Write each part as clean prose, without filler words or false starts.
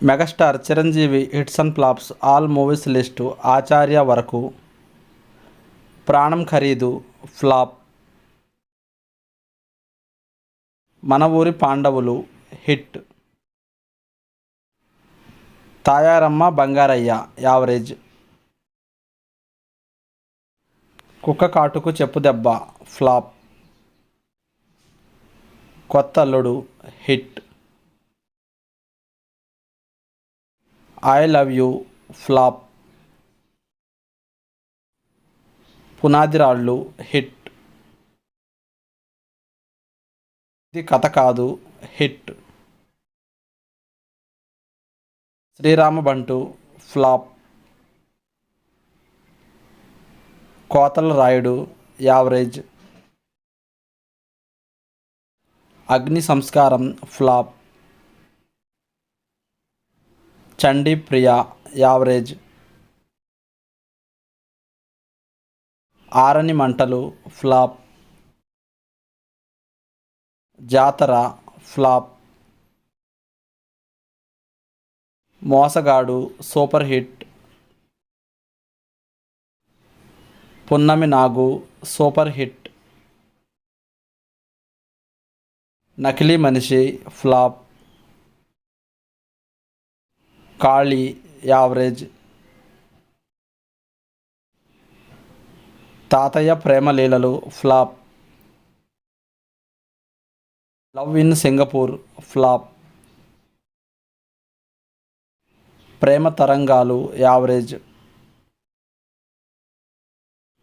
Megastar Chiranjeevi hits and flops all movies list Acharya వరకు. ప్రాణం ఖరీదు flop. మన ఊరి పాండవులు హిట్. తాయారమ్మ బంగారయ్య యావరేజ్. కుక్క కాటుకు చెప్పు దెబ్బ ఫ్లాప్. కొత్త అల్లుడు hit. I love you flop. పునాది రాళ్ళు హిట్. ఇది కథ కాదు హిట్. శ్రీరామ బంటు ఫ్లాప్. కోతల రాయుడు యావరేజ్. అగ్ని సంస్కారం ఫ్లాప్. చండీ ప్రియ యావరేజ్. ఆరని మంటలు ఫ్లాప్. జాతర ఫ్లాప్. మోసగాడు సూపర్ హిట్. పున్నమి నాగు సూపర్ హిట్. నకిలీ మనిషి flop. Kali average. Tatayya Premaleelalu flop. Love in Singapore flop. Prema Tarangalu average.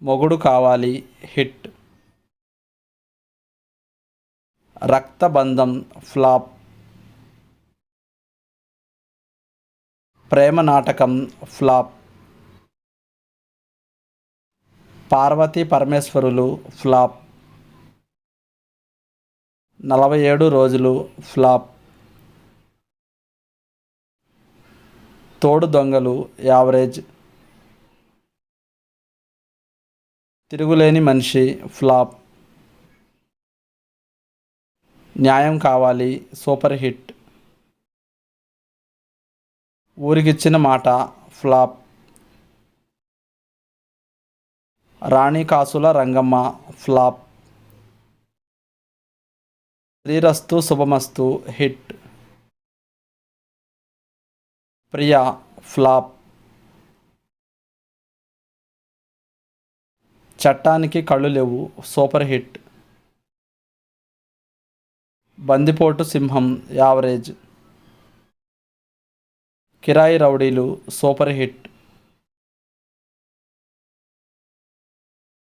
మొగుడు కావాలి హిట్. రక్తబంధం ఫ్లాప్. ప్రేమ నాటకం ఫ్లాప్. పార్వతీ పరమేశ్వరులు ఫ్లాప్. 47 రోజులు ఫ్లాప్. తోడు దొంగలు యావరేజ్. తిరుగులేని మనిషి ఫ్లాప్. న్యాయం కావాలి సూపర్ హిట్. ఊరికిచ్చిన మాట ఫ్లాప్. రాణి కాసుల రంగమ్మ ఫ్లాప్. శ్రీరస్తు శుభమస్తు హిట్. ప్రియా ఫ్లాప్. చట్టానికి కళ్ళు లేవు సూపర్ హిట్. బందిపోటు సింహం యావరేజ్. కిరాయి రౌడీలు super hit.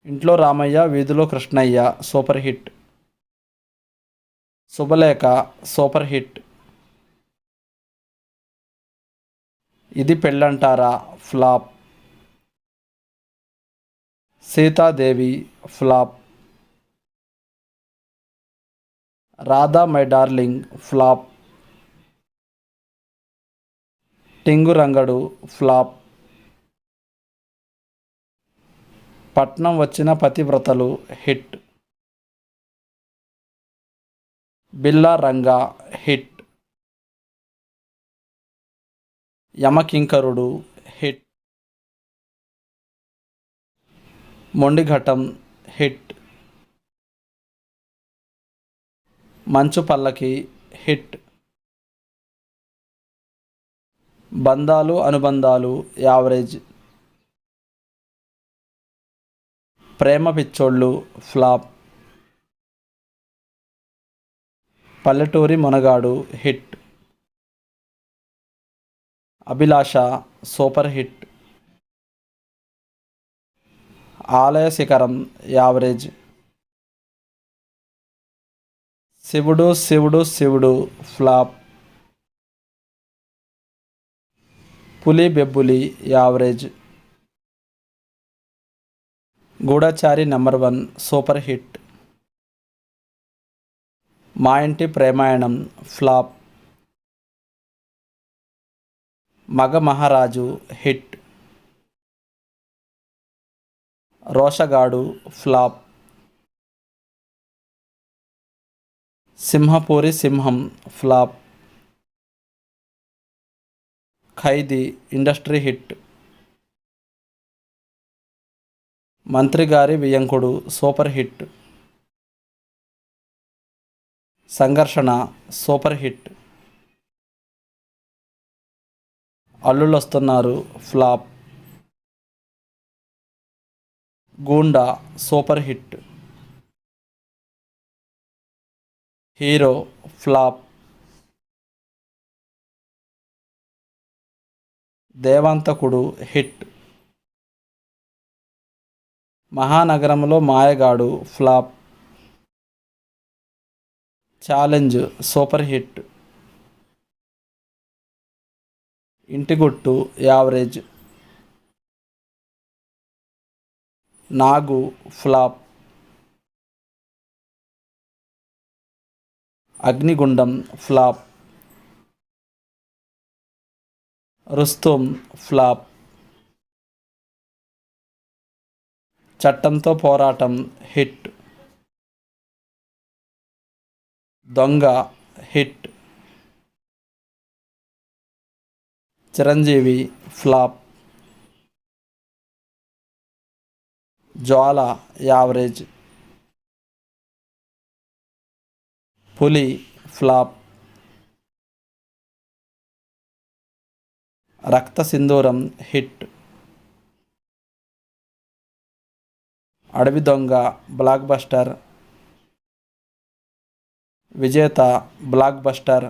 Intlo Ramayya Veedhilo Krishnayya super hit. Subhalekha super hit. Idi Pellantara flop. Seethadevi flop. Radha my darling flop. Tingu Rangadu flop. Patnam Vachina Pativratalu hit. Billa Ranga hit. Yamakinkarudu hit. Mondighatam hit. Manchu Pallaki hit. బంధాలు అనుబంధాలు యావరేజ్. ప్రేమ Pichollu flop. Palleturi Monagadu hit. Abhilasha super hit. Alaya Sikharam average. Sivudu Sivudu Sivudu flop. Puli Bebbuli average. Gudachari number 1 super hit. Maa Inti ప్రేమాయణం flop. మగ మహారాజు hit. Roshagadu flop. Simhapuri సింహం flop. ఖైదీ industry hit. Mantri Gari Viyyankudu super hit. Sangharshana super hit. Allullostunnaru flop. Goonda super hit. Hero flop. Devanthakudu hit. Mahanagaramlo Mayagadu flop. Challenge super hit. Intiguttu average. Nagu flop. Agnigundam flop. Rustum flop. Chattamtho Poratam hit. Donga hit. Chiranjeevi flop. Jwala average. Puli flop. Raktha Sindhuram hit. Adavi Donga blockbuster. Vijetha blockbuster.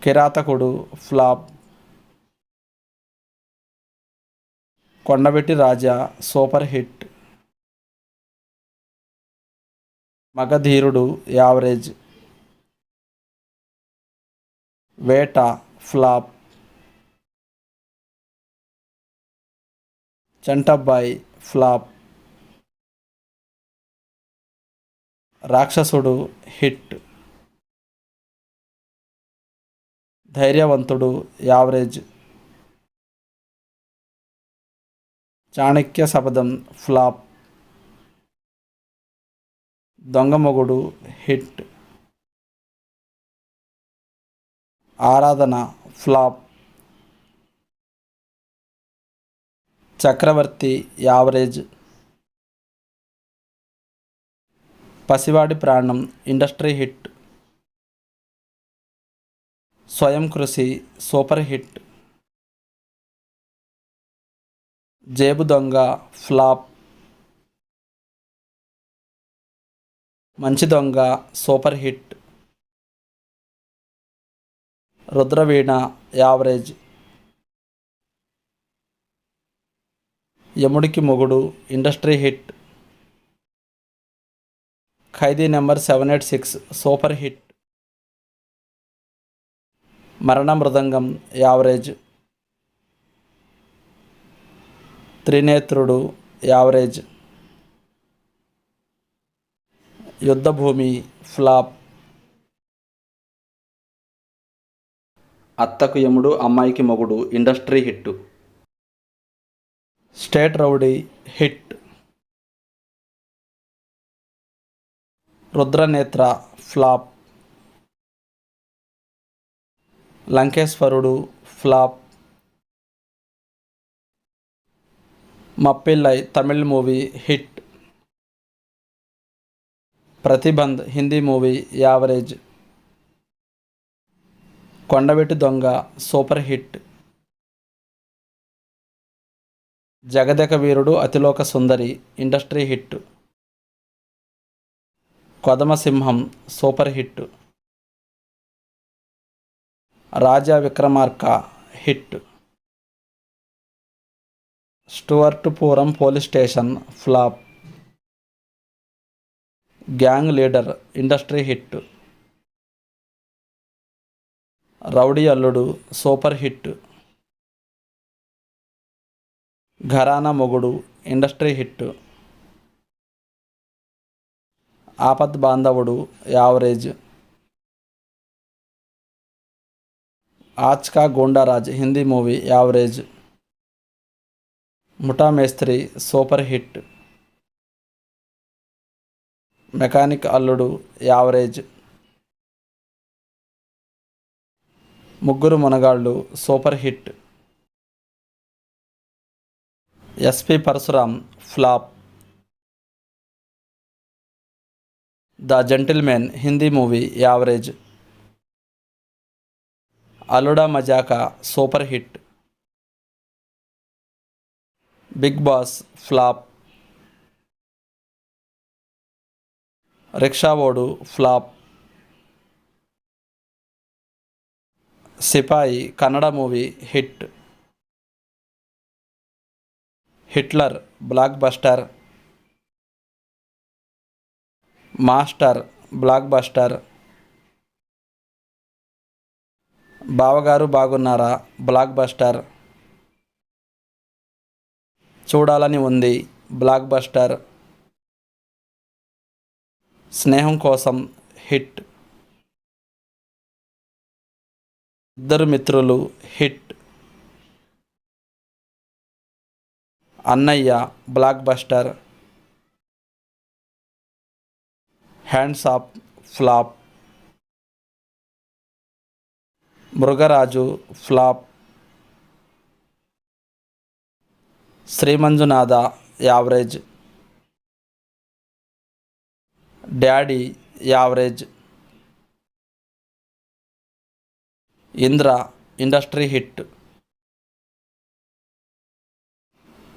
Kirathakudu flop. Kondaveeti Raja super hit. Magadheerudu average. Veta flop. Chantabbai flop. Rakshasudu hit. Dhairyavanthudu average. Chanakya శపథం flop. Donga Mogudu hit. ఆరాధన flop. చక్రవర్తి average. పసివాడి ప్రాణం industry hit. స్వయం కృషి super hit. జేబు దొంగ flop. Manchi Donga super hit. Rudraveena average. Yamudiki Mogudu industry hit. Khaidi number 786 super hit. Marana Mrudangam average. Trinetrudu average. Yuddhabhoomi flop. Attaku Yamudu Ammayiki Mogudu industry hit. State rowdy hit. Rudranetra flop. Lankeswarudu flop. Mappillai Tamil movie hit. Pratibandh Hindi movie average. Kondaveeti Donga super hit. Jagadeka Veerudu Athiloka Sundari industry hit. Kodamasimham super hit. Raja Vikramarka hit. Stuartpuram police station flop. Gang leader industry hit. Rowdy అల్లుడు super hit. Gharana Mogudu industry hit. Aapadbandhavudu average. Aaj Ka Goondaraj Hindi movie average. Muta Mestri super hit. Mechanic Alludu average. Mugguru Monagallu super hit. SP Parasuram flop. The gentleman Hindi movie average. Alluda Majaka super hit. Big boss flop. Rikshavodu flop. Sipayi Kannada movie hit. Hitler blockbuster. Master blockbuster. Bavagaru Bagunnara block buster. చూడాలని ఉంది block buster. స్నేహం కోసం hit. ఇద్దరు Mitrulu hit. Annayya blockbuster. Hands up flop. Mrugaraju flop. Sri Manjunatha average. Daddy average. Indra industry hit.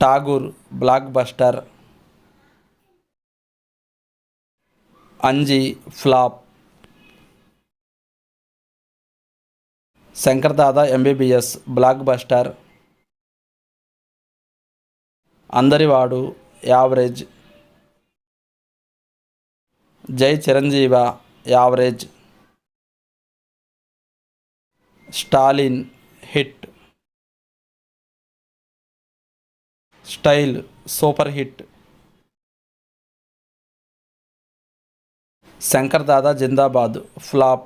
Tagore blockbuster. Anji flop. Shankar Dada MBBS blockbuster. Andarivaadu average. Jai Chiranjeeva average. Stalin hit. Style super hit. Shankar Dada Zindabad flop.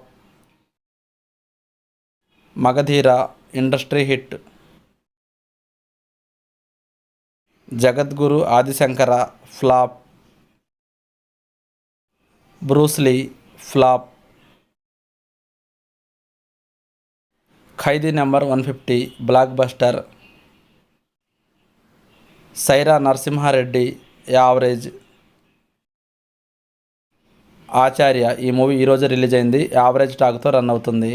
Magadheera industry hit. Jagadguru Adi Shankara flop. Bruce Lee flop. Khaidi number 150 blockbuster. Sye Raa Narasimha Reddy average. Acharya ఈ movie ఈరోజు release అయింది. Average టాక్తో run అవుతుంది.